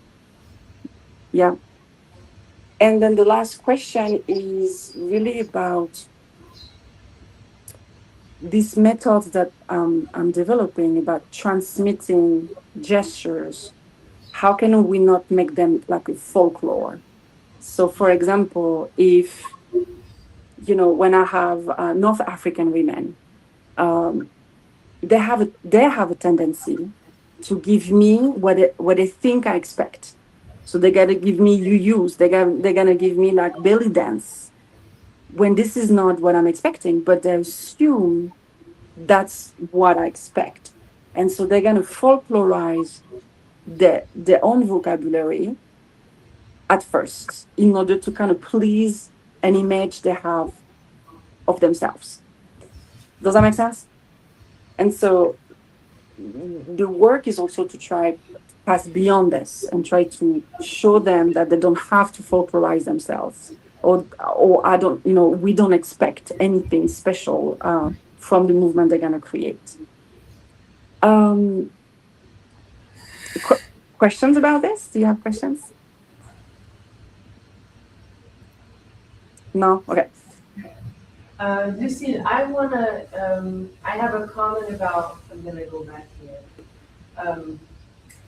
Yeah. And then the last question is really about these methods that I'm developing about transmitting gestures. How can we not make them like a folklore? So, for example, if, when I have North African women, they have a tendency to give me what they think I expect. So they gotta give me they're gonna give me like belly dance when this is not what I'm expecting, but they assume that's what I expect. And so they're gonna folklorize their own vocabulary at first in order to kind of please an image they have of themselves. Does that make sense? And so the work is also to try pass beyond this and try to show them that they don't have to folklorize themselves, or we don't expect anything special from the movement they're gonna create. Qu- Questions about this? Do you have questions? No? Okay. Lucille, I have a comment about, I'm gonna go back here,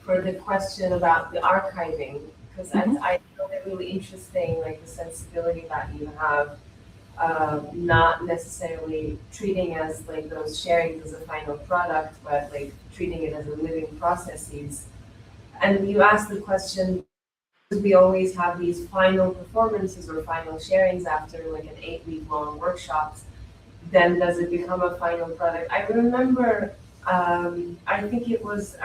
for the question about the archiving, because I found it really interesting, like the sensibility that you have, not necessarily treating as like those sharings as a final product, but like treating it as a living processes. And you asked the question, do we always have these final performances or final sharings after like an 8-week long workshops? Then does it become a final product? I remember, I think it was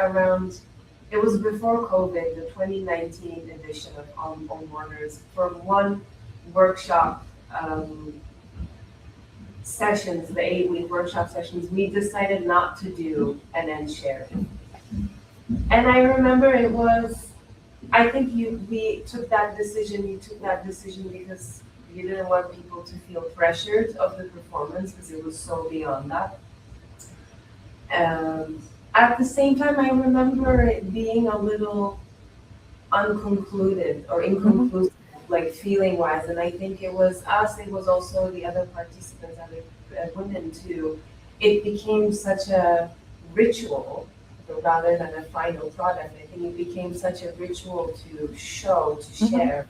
before COVID, the 2019 edition of On Borders. For one workshop sessions, the 8-week workshop sessions, we decided not to do an end sharing. And I remember I think you took that decision because you didn't want people to feel pressured of the performance because it was so beyond that. At the same time, I remember it being a little unconcluded or inconclusive, like feeling wise. And I think it was us, it was also the other participants, other women too. It became such a ritual rather than a final product. I think it became such a ritual to show, to share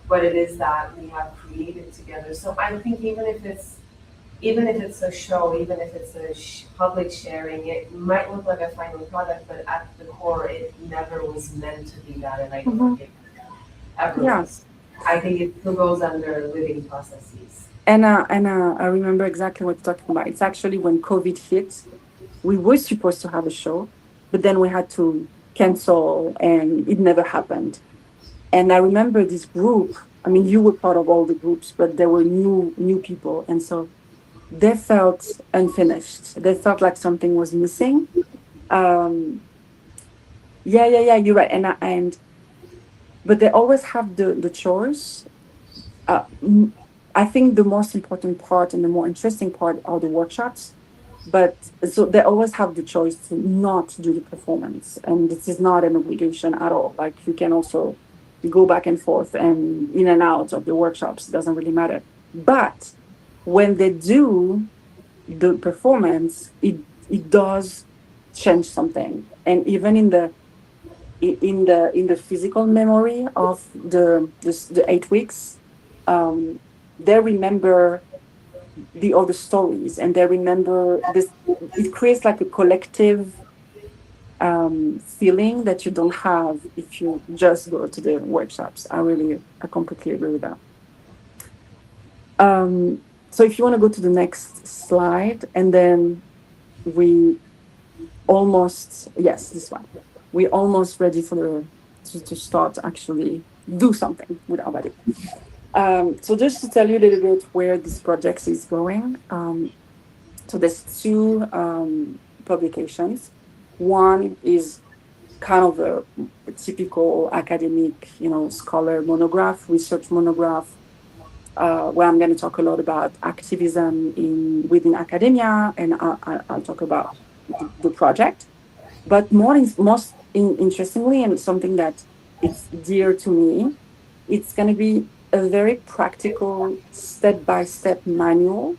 what it is that we have created together. So I think even if it's a show, even if it's a public sharing, it might look like a final product, but at the core, it never was meant to be that, and I don't think it ever was. I think it still goes under living processes. And I remember exactly what you're talking about. It's actually when COVID hit, we were supposed to have a show, but then we had to cancel, and it never happened. And I remember this group I mean, you were part of all the groups, but there were new people, and so they felt unfinished. They felt like something was missing. Um, yeah. You're right, and but they always have the chores. Uh, m- I think the most important part and the more interesting part are the workshops. But so they always have the choice to not do the performance, and this is not an obligation at all. Like you can also go back and forth and in and out of the workshops. It doesn't really matter. But when they do the performance, it does change something, and even in the physical memory of the 8 weeks, um, they remember the other stories, and they remember this. It creates like a collective feeling that you don't have if you just go to the workshops. I completely agree with that. So if you want to go to the next slide, and then we almost, yes, this one, we almost ready for to start actually do something with our body. So just to tell you a little bit where this project is going. So there's two publications. One is kind of a typical academic, scholar monograph, research monograph, where I'm going to talk a lot about activism within academia, and I'll talk about the project. But most interestingly, and something that it's dear to me, it's going to be a very practical step-by-step manual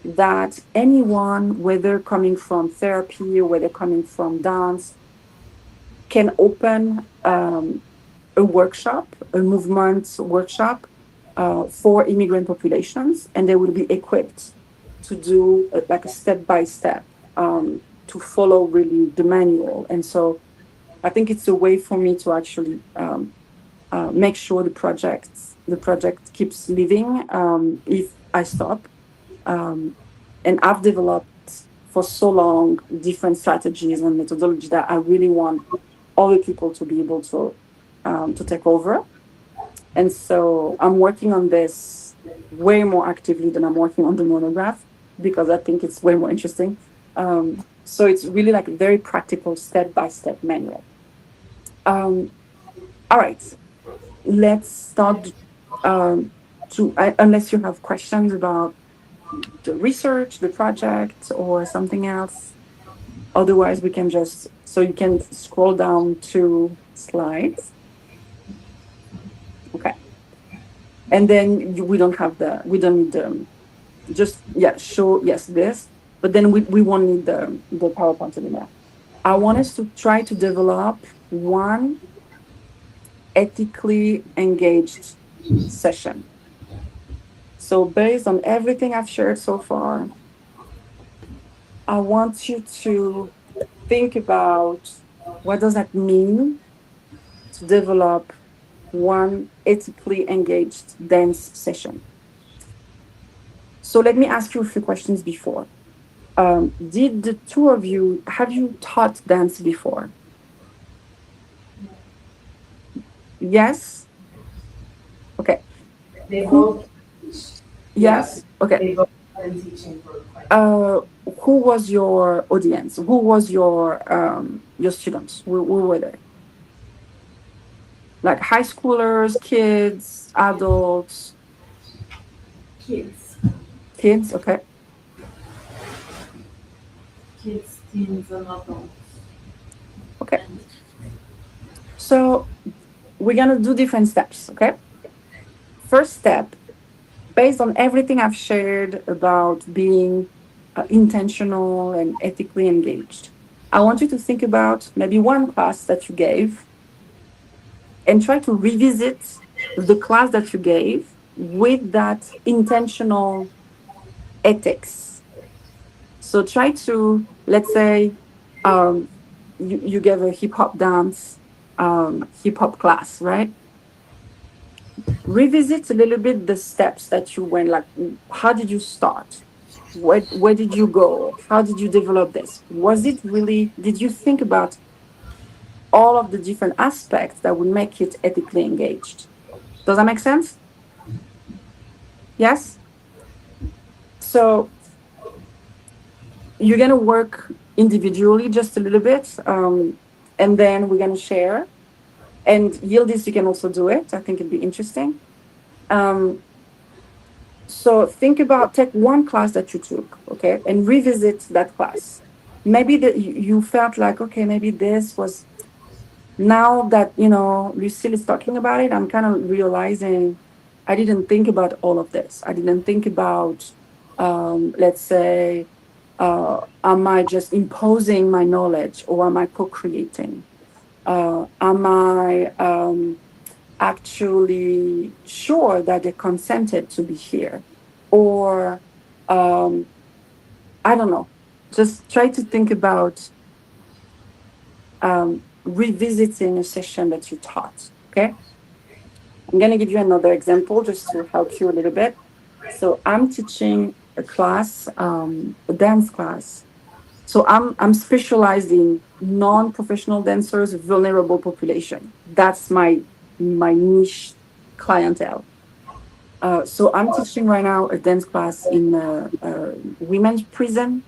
that anyone, whether coming from therapy or whether coming from dance, can open a workshop, a movement workshop for immigrant populations, and they will be equipped to do like a step-by-step to follow really the manual. And so I think it's a way for me to actually make sure the project keeps living if I stop. And I've developed for so long different strategies and methodology that I really want other people to be able to take over. And so I'm working on this way more actively than I'm working on the monograph, because I think it's way more interesting. So it's really like a very practical step-by-step manual. All right, let's start unless you have questions about the research, the project, or something else. Otherwise, we can so you can scroll down 2 slides. Okay. And then we don't need show, yes, this, but then we won't need the PowerPoint anymore. I want us to try to develop one ethically engaged session. So based on everything I've shared so far, I want you to think about what does that mean to develop one ethically engaged dance session. So let me ask you a few questions before. Did the two of you, have you taught dance before? Yes? Okay. They both. Yes? Okay. They both been teaching for quite. Who was your audience? Who was your students? Who were they? Like high schoolers, kids, adults? Kids. Kids, okay. Kids, teens, and adults. Okay. So we're gonna do different steps, okay? First step, based on everything I've shared about being intentional and ethically engaged, I want you to think about maybe one class that you gave and try to revisit the class that you gave with that intentional ethics. So try to, let's say, you gave a hip hop dance, hip hop class, right? Revisit a little bit the steps that you went, like how did you start? Where did you go? How did you develop this? Did you think about all of the different aspects that would make it ethically engaged? Does that make sense? Yes? So you're gonna work individually just a little bit, and then we're gonna share. And Yıldız, you can also do it. I think it'd be interesting. So think about, take one class that you took, okay, and revisit that class. Maybe that you felt like, okay, maybe this was, now that, you know, Lucille is talking about it, I'm kind of realizing I didn't think about all of this. I didn't think about, let's say, am I just imposing my knowledge, or am I co-creating? Am I actually sure that they consented to be here? Or, I don't know, just try to think about revisiting a session that you taught, okay? I'm gonna give you another example just to help you a little bit. So I'm teaching a class, a dance class. So I'm specialized in non-professional dancers, vulnerable population. That's my niche clientele. So I'm teaching right now a dance class in a women's prison.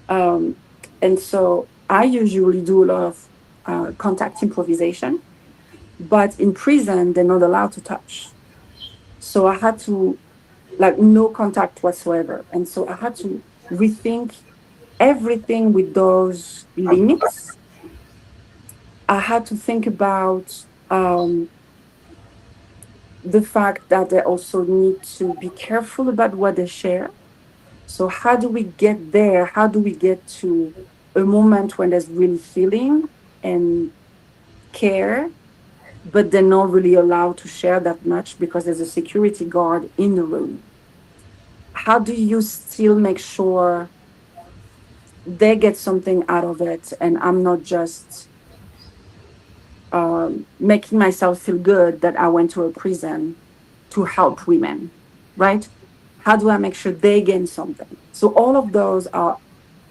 And so I usually do a lot of contact improvisation, but in prison, they're not allowed to touch. So I had to, like, no contact whatsoever. And so I had to rethink everything with those limits. I had to think about the fact that they also need to be careful about what they share. So how do we get there? How do we get to a moment when there's real feeling and care, but they're not really allowed to share that much because there's a security guard in the room? How do you still make sure they get something out of it, and I'm not just making myself feel good that I went to a prison to help women, right? How do I make sure they gain something? So all of those are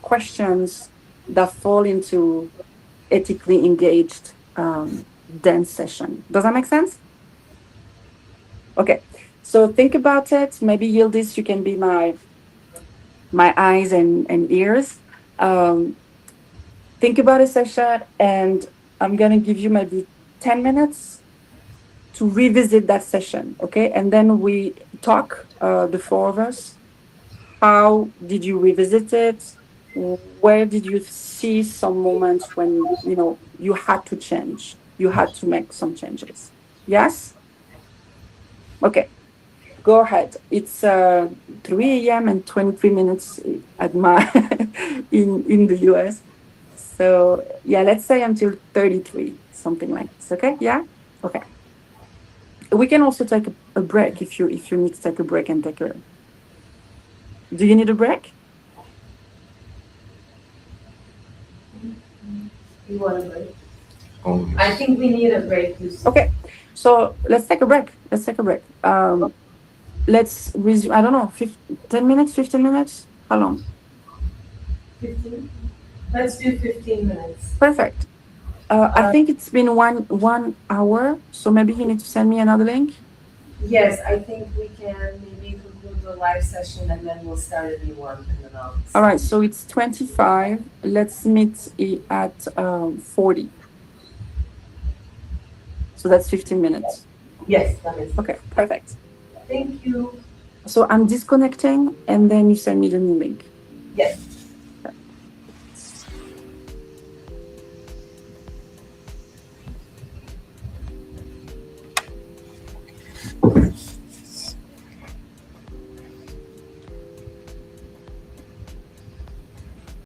questions that fall into ethically engaged dance session. Does that make sense? Okay, so think about it. Maybe Yıldız, you can be my eyes and ears. Think about a session, and I'm gonna give you maybe 10 minutes to revisit that session, okay? And then we talk, the four of us. How did you revisit it? Where did you see some moments when, you know, you had to change? You had to make some changes. Yes? Okay, go ahead. It's 3 a.m. and 23 minutes at my in the US. So yeah, let's say until 33, something like this. Okay, yeah? Okay. We can also take a break if you need to take a break and take a. Do you need a break? You want a break? Oh, I think we need a break. Lucille. Okay, so let's take a break. Let's resume. I don't know, 10 minutes, 15 minutes? How long? 15? Let's do 15 minutes. Perfect. I think it's been one hour, so maybe you need to send me another link. Yes, I think we can maybe conclude the live session and then we'll start a new one in the notes. All right, so it's 25. Let's meet at 40. So that's 15 minutes. Yes, that is. Okay, perfect. Thank you. So I'm disconnecting, and then you send me the new link. Yes.